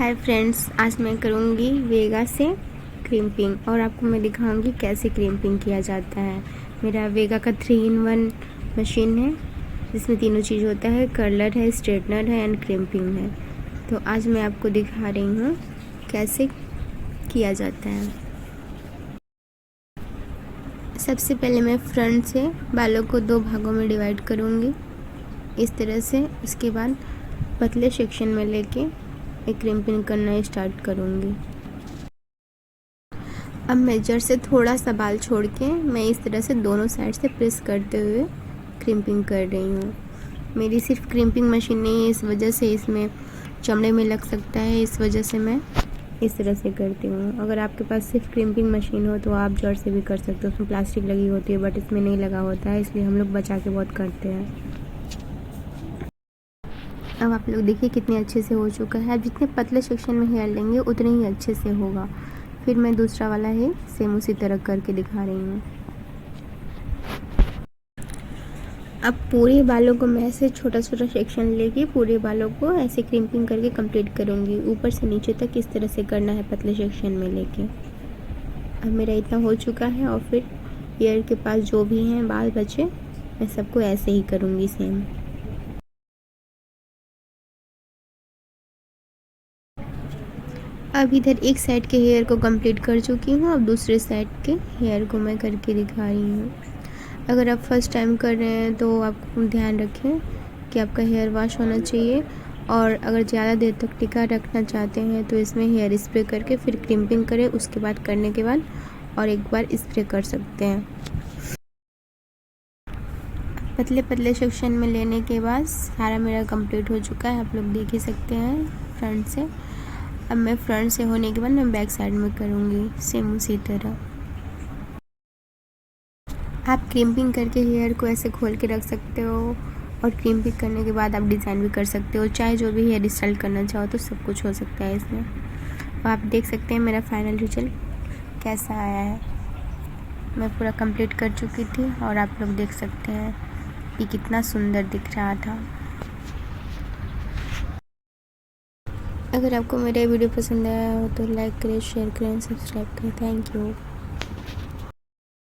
Hi friends, आज मैं करूँगी वेगा से क्रिम्पिंग और आपको मैं दिखाऊंगी कैसे क्रिम्पिंग किया जाता है। मेरा वेगा का 3-in-1 मशीन है जिसमें तीनों चीज़ होता है, कर्लर है, स्ट्रेटनर है एंड क्रिम्पिंग है। तो आज मैं आपको दिखा रही हूँ कैसे किया जाता है। सबसे पहले मैं फ्रंट से बालों को 2 भागों में डिवाइड करूँगी इस तरह से। उसके बाद पतले सेक्शन में लेके मैं क्रिम्पिंग करना स्टार्ट करूँगी। अब मैं जड़ से थोड़ा सा बाल छोड़ के मैं इस तरह से दोनों साइड से प्रेस करते हुए क्रिम्पिंग कर रही हूँ। मेरी सिर्फ क्रिम्पिंग मशीन नहीं है, इस वजह से इसमें चमड़े में लग सकता है, इस वजह से मैं इस तरह से करती हूँ। अगर आपके पास सिर्फ क्रिम्पिंग मशीन हो तो आप जड़ से भी कर सकते हो। उसमें प्लास्टिक लगी होती है बट इसमें नहीं लगा होता है, इसलिए हम लोग बचा के बहुत करते हैं। अब आप लोग देखिए कितने अच्छे से हो चुका है। अब जितने पतले सेक्शन में हेयर लेंगे उतने ही अच्छे से होगा। फिर मैं दूसरा वाला है सेम उसी तरह करके दिखा रही हूँ। अब पूरे बालों को मैं ऐसे छोटा छोटा सेक्शन लेके पूरे बालों को ऐसे क्रिम्पिंग करके कंप्लीट करूँगी। ऊपर से नीचे तक इस तरह से करना है पतले सेक्शन में लेके। अब मेरा इतना हो चुका है और फिर ईयर के पास जो भी हैं बाल बचे मैं सबको ऐसे ही करूँगी सेम। अब इधर एक साइड के हेयर को कंप्लीट कर चुकी हूँ। अब दूसरे साइड के हेयर को मैं करके दिखा रही हूँ। अगर आप फर्स्ट टाइम कर रहे हैं तो आप ध्यान रखें कि आपका हेयर वॉश होना चाहिए, और अगर ज़्यादा देर तक टिका रखना चाहते हैं तो इसमें हेयर स्प्रे करके फिर क्रिम्पिंग करें। उसके बाद करने के बाद और एक बार स्प्रे कर सकते हैं। पतले पतले सेक्शन में लेने के बाद सारा मेरा कंप्लीट हो चुका है, आप लोग देख ही सकते हैं फ्रंट से। अब मैं फ्रंट से होने के बाद मैं बैक साइड में करूँगी सेम उसी तरह। आप क्रिम्पिंग करके हेयर को ऐसे खोल के रख सकते हो और क्रिम्पिंग करने के बाद आप डिज़ाइन भी कर सकते हो। चाहे जो भी हेयर स्टाइल करना चाहो तो सब कुछ हो सकता है इसमें। और आप देख सकते हैं मेरा फाइनल रिजल्ट कैसा आया है। मैं पूरा कंप्लीट कर चुकी थी और आप लोग देख सकते हैं कि कितना सुंदर दिख रहा था। अगर आपको मेरा वीडियो पसंद आया हो तो लाइक करें, शेयर करें, सब्सक्राइब करें। Thank you.